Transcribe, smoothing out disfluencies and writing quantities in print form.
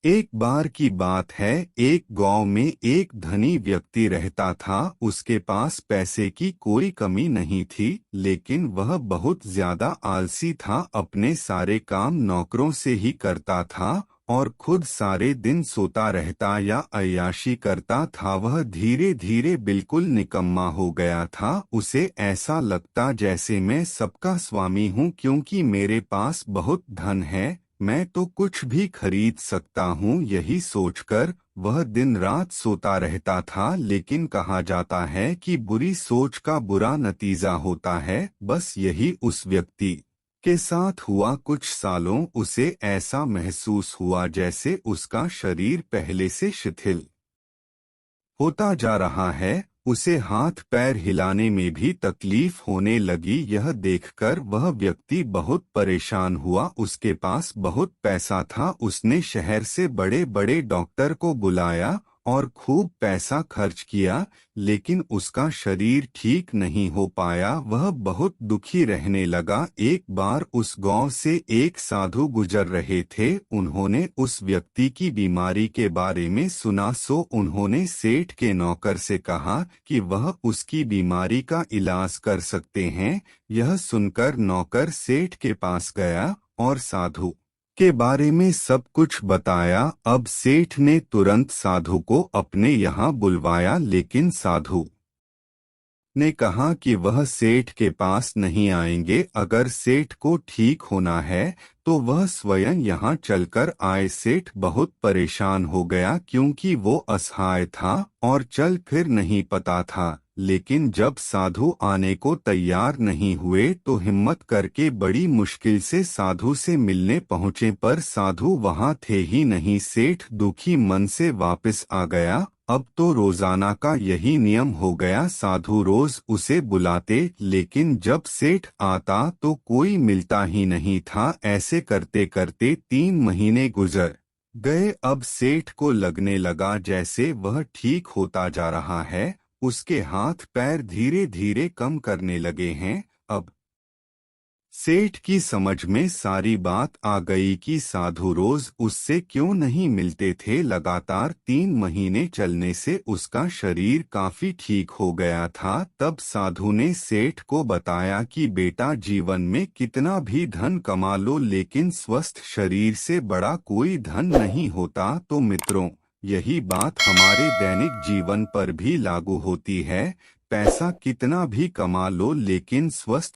एक बार की बात है, एक गांव में एक धनी व्यक्ति रहता था। उसके पास पैसे की कोई कमी नहीं थी, लेकिन वह बहुत ज्यादा आलसी था। अपने सारे काम नौकरों से ही करता था और खुद सारे दिन सोता रहता या अय्याशी करता था। वह धीरे धीरे बिल्कुल निकम्मा हो गया था। उसे ऐसा लगता जैसे मैं सबका स्वामी हूँ, क्योंकि मेरे पास बहुत धन है, मैं तो कुछ भी खरीद सकता हूँ। यही सोचकर वह दिन रात सोता रहता था। लेकिन कहा जाता है कि बुरी सोच का बुरा नतीजा होता है। बस यही उस व्यक्ति के साथ हुआ। कुछ सालों उसे ऐसा महसूस हुआ जैसे उसका शरीर पहले से शिथिल होता जा रहा है। उसे हाथ पैर हिलाने में भी तकलीफ होने लगी। यह देखकर वह व्यक्ति बहुत परेशान हुआ। उसके पास बहुत पैसा था। उसने शहर से बड़े बड़े डॉक्टर को बुलाया और खूब पैसा खर्च किया, लेकिन उसका शरीर ठीक नहीं हो पाया। वह बहुत दुखी रहने लगा। एक बार उस गांव से एक साधु गुजर रहे थे। उन्होंने उस व्यक्ति की बीमारी के बारे में सुना, सो उन्होंने सेठ के नौकर से कहा कि वह उसकी बीमारी का इलाज कर सकते हैं। यह सुनकर नौकर सेठ के पास गया और साधु के बारे में सब कुछ बताया। अब सेठ ने तुरंत साधु को अपने यहाँ बुलवाया, लेकिन साधु ने कहा कि वह सेठ के पास नहीं आएंगे। अगर सेठ को ठीक होना है तो वह स्वयं यहाँ चलकर आए। सेठ बहुत परेशान हो गया, क्योंकि वो असहाय था और चल फिर नहीं पता था। लेकिन जब साधु आने को तैयार नहीं हुए तो हिम्मत करके बड़ी मुश्किल से साधु से मिलने पहुँचे, पर साधु वहाँ थे ही नहीं। सेठ दुखी मन से वापस आ गया। अब तो रोजाना का यही नियम हो गया। साधु रोज उसे बुलाते, लेकिन जब सेठ आता तो कोई मिलता ही नहीं था। ऐसे करते करते 3 महीने गुजर गए। अब सेठ को लगने लगा जैसे वह ठीक होता जा रहा है। उसके हाथ पैर धीरे धीरे कम करने लगे हैं। अब सेठ की समझ में सारी बात आ गई कि साधु रोज उससे क्यों नहीं मिलते थे। लगातार 3 महीने चलने से उसका शरीर काफी ठीक हो गया था। तब साधु ने सेठ को बताया कि बेटा, जीवन में कितना भी धन कमा लो, लेकिन स्वस्थ शरीर से बड़ा कोई धन नहीं होता। तो मित्रों, यही बात हमारे दैनिक जीवन पर भी लागू होती है। पैसा कितना भी कमा लो, लेकिन स्वस्थ